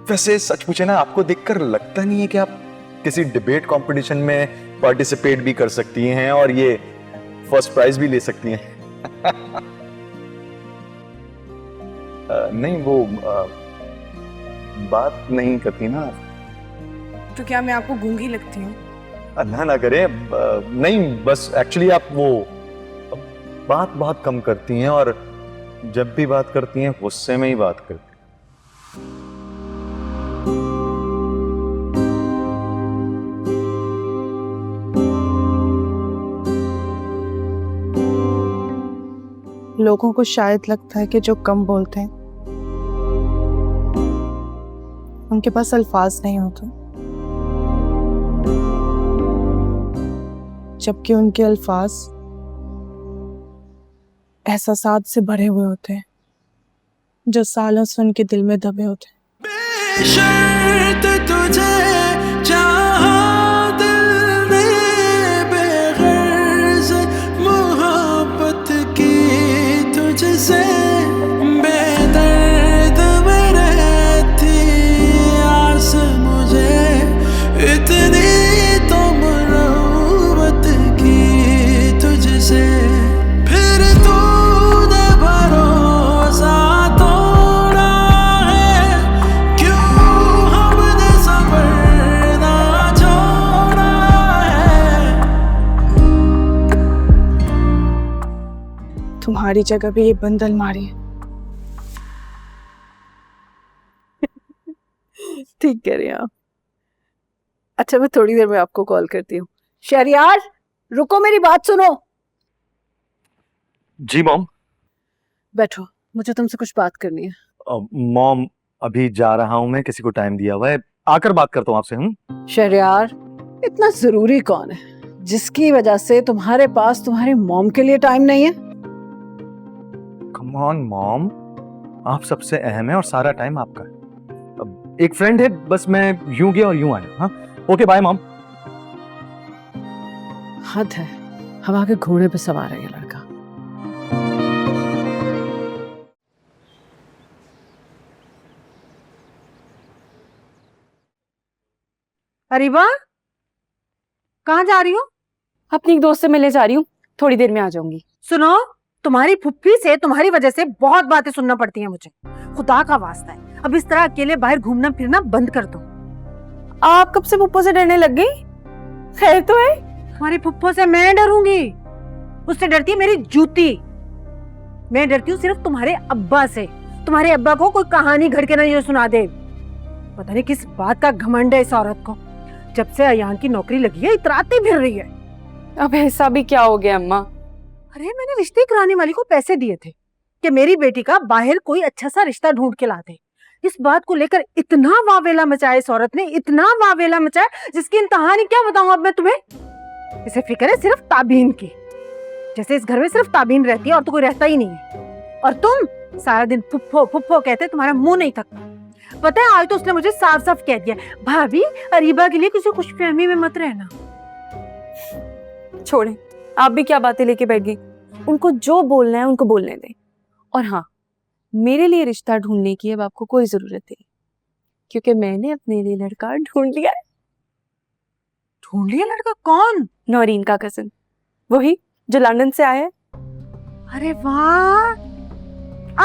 वैसे सच पूछे ना, आपको देखकर लगता नहीं है कि आप किसी डिबेट कंपटीशन में पार्टिसिपेट भी कर सकती हैं और ये फर्स्ट प्राइज भी ले सकती हैं? नहीं, वो बात नहीं करती ना। तो क्या मैं आपको गूंगी लगती हूँ? ना ना करें, नहीं, बस एक्चुअली आप वो बात बहुत कम करती हैं और जब भी बात करती हैं गुस्से में ही बात करती हैं। लोगों को शायद लगता है कि जो कम बोलते हैं उनके पास अल्फाज नहीं होते, जबकि उनके अल्फाज एहसासात से भरे हुए होते हैं जो सालों से उनके दिल में दबे होते हैं। बेशर्त तुझे चाहा दिल ने, बेगर्ज मोहब्बत की तुझसे, बेदर्द में रहती आस मुझे, इतनी तो मोहब्बत की तुझसे, फिर तूने भरोसा तोड़ा है, क्यों हमने सबर ना छोड़ा है। तुम्हारी जगह भी ये बंदल मारी है। ठीक कह रहे हैं आप। अच्छा, मैं थोड़ी देर में आपको कॉल करती हूँ। शहरियार, रुको, मेरी बात सुनो। जी मॉम। बैठो, मुझे तुमसे कुछ बात करनी है। मॉम, अभी जा रहा हूं मैं, किसी को टाइम दिया हुआ है, आकर बात करता हूं आपसे। शहरियार, इतना जरूरी कौन है जिसकी वजह से तुम्हारे पास तुम्हारी मॉम के लिए टाइम नहीं है? कम ऑन मॉम, आप सबसे अहम है और सारा टाइम आपका है। अब एक फ्रेंड है, बस मैं यूं गया और यूं आया। हाँ, ओके, बाय मॉम। हद है, हवा के घोड़े पे सवार है ये लड़का। अरीबा, कहाँ जा रही हो? अपनी एक दोस्त से मिलने जा रही हूँ, थोड़ी देर में आ जाऊंगी। सुनो, तुम्हारी फुफ्फी से तुम्हारी वजह से बहुत बातें सुनना पड़ती हैं मुझे। खुदा का वास्ता है, अब इस तरह अकेले बाहर घूमना फिरना बंद कर दो। आप कब से पुप्पो से डरने लग गई? खैर तो है? तुम्हारी फुफ्फो से मैं डरूंगी? उससे डरती है मेरी जूती। मैं डरती हूँ सिर्फ तुम्हारे अब्बा से। तुम्हारे अब्बा को कोई कहानी घड़ के ना ये सुना दे। पता नहीं किस बात का घमंड है इस औरत को। जब से अयान की नौकरी लगी है इतराती फिर रही है। अब ऐसा भी क्या हो गया अम्मा? अरे, मैंने रिश्ते कराने वाली को पैसे दिए थे कि मेरी बेटी का बाहर कोई अच्छा सा रिश्ता ढूंढ के ला दे। इस बात को लेकर इतना वावेला मचाया इस औरत ने, इतना वावेला मचाया जिसकी इंतहा नहीं। क्या बताऊं अब मैं तुम्हें। इसे फिक्र है सिर्फ ताबीन की, जैसे इस घर में सिर्फ ताबीन रहती है और तो कोई रहता ही नहीं है। और तुम सारा दिन फुफ्फो फुफ्फो कहते, तुम्हारा मुंह नहीं थकता। पता है, आज तो उसने मुझे साफ साफ कह दिया, भाभी अरीबा के लिए किसी खुशफहमी में मत रहना। छोड़ें, आप भी क्या बातें लेके बैठ गई। उनको जो बोलना है उनको बोलने दें। और हाँ, मेरे लिए रिश्ता ढूंढने की अब आपको कोई जरूरत नहीं, क्योंकि मैंने अपने लिए लड़का ढूंढ लिया है। ढूंढ लिया लड़का? कौन? नौरीन का कजिन, वही जो लंदन से आया है। अरे वाह,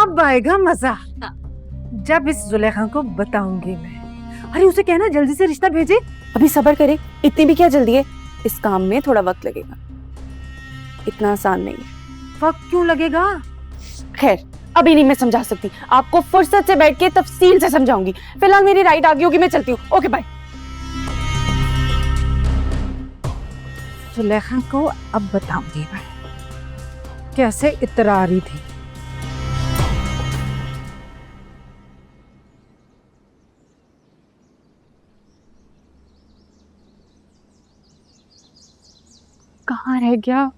अब आएगा मजा जब इस जुलेखा को बताऊंगी मैं। अरे उसे कहना जल्दी से रिश्ता भेजे। अभी सब्र करें, इतनी भी क्या जल्दी है। इस काम में थोड़ा वक्त लगेगा, इतना आसान नहीं है। वक्त क्यों लगेगा? खैर, अभी नहीं मैं समझा सकती, आपको फुर्सत से बैठ के तफसील से समझाऊंगी। फिलहाल मेरी राइड आ गई होगी, मैं चलती हूँ। Okay bye. जुलेखा को अब बताऊंगी मैं कैसे इतरा रही थी। कहाँ रह गया?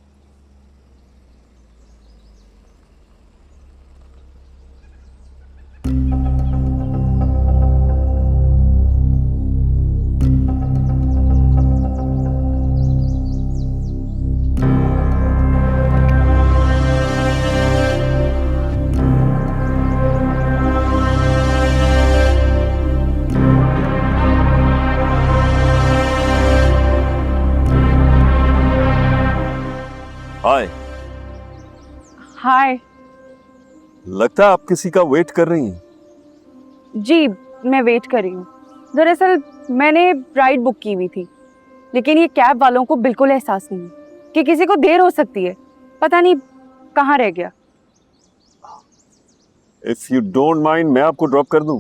लगता है आप किसी का वेट कर रही हैं। जी मैं वेट कर रही हूँ। दरअसल मैंने राइड बुक की हुई थी, लेकिन ये कैब वालों को बिल्कुल एहसास नहीं है कि किसी को देर हो सकती है। पता नहीं कहाँ रह गया। इफ यू डोंट माइंड मैं आपको ड्रॉप कर दूं,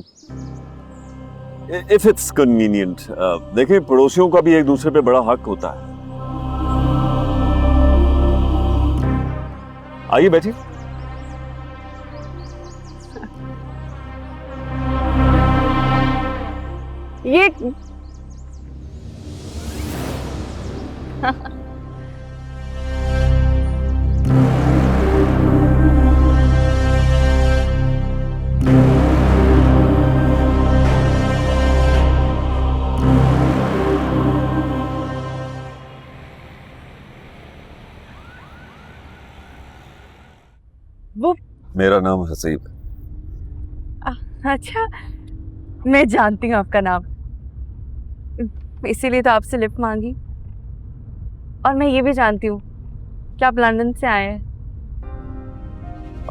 इफ इट्स कन्वीनियंट। देखिए, पड़ोसियों का भी एक दूसरे पे बड़ा हक होता है। आइए बैठिए। ये वो मेरा नाम हसीब है। अच्छा, मैं जानती हूँ आपका नाम, इसीलिए तो आपसे लिफ्ट मांगी। और मैं ये भी जानती हूँ कि आप लंदन से आए हैं।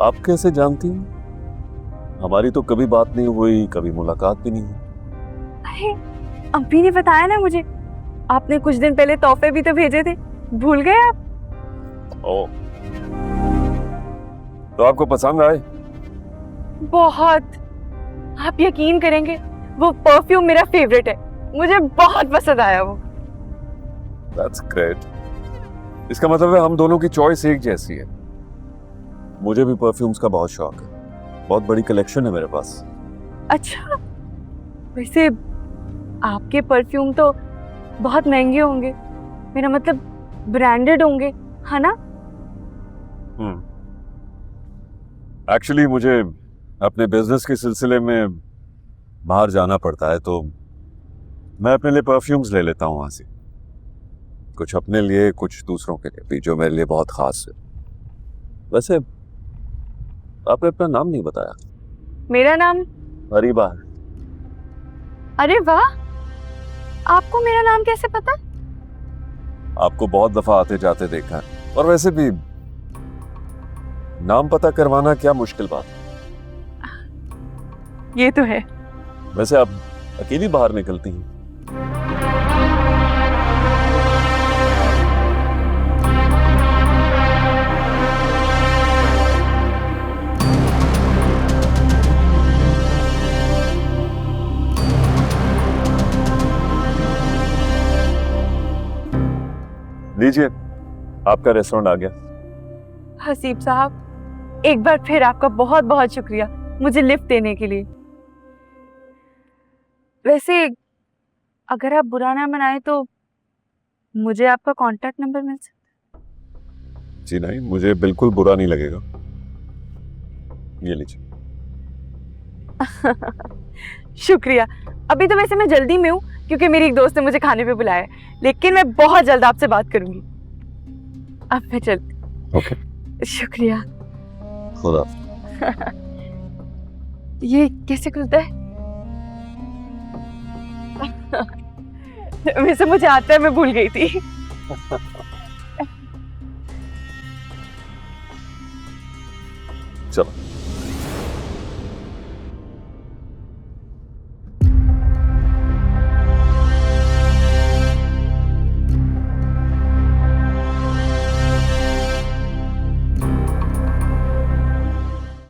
आप कैसे जानती हैं? हमारी तो कभी बात नहीं हुई, कभी मुलाकात भी नहीं हुई। अरे अभी ने बताया ना मुझे, आपने कुछ दिन पहले तोहफे भी तो भेजे थे, भूल गए आप? ओ, तो आपको पसंद आए? बहुत। आप यकीन करेंगे, वो परफ्यूम मेरा फेवरेट है, मुझे बहुत पसंद आया वो। That's great. इसका मतलब है हम दोनों की चॉइस एक जैसी है। मुझे भी परफ्यूम्स का बहुत शौक है, बहुत बड़ी कलेक्शन है मेरे पास। अच्छा, वैसे आपके परफ्यूम तो बहुत महंगे होंगे, मेरा मतलब ब्रांडेड होंगे, है ना? एक्चुअली मुझे अपने बिजनेस के सिलसिले में बाहर जाना पड़ता है, तो मैं अपने लिए परफ्यूम्स ले लेता हूँ वहां से, कुछ अपने लिए, कुछ दूसरों के लिए भी, जो मेरे लिए बहुत खास है। वैसे आपने अपना नाम नहीं बताया। मेरा नाम अरीबा है। अरे वाह, आपको मेरा नाम कैसे पता? आपको बहुत दफा आते जाते देखा है, और वैसे भी नाम पता करवाना क्या मुश्किल बात है। ये तो है। वैसे आप अकेली बाहर निकलती हैं? लीजिए, आपका रेस्टोरेंट आ गया। हसीब साहब, एक बार फिर आपका बहुत बहुत शुक्रिया मुझे लिफ्ट देने के लिए। वैसे अगर आप बुरा ना मनाए तो मुझे आपका कांटेक्ट नंबर मिल सकता है? जी नहीं, मुझे बिल्कुल बुरा नहीं लगेगा। ये लीजिए। शुक्रिया। अभी तो वैसे मैं जल्दी में हूँ, क्योंकि मेरी एक दोस्त ने मुझे खाने पे बुलाया है, लेकिन मैं बहुत जल्द आपसे बात करूंगी। अब मैं चलती। ओके। शुक्रिया। खुदा। ये कैसे खुलता है? वैसे मुझे आता है, मैं भूल गई थी। चलो।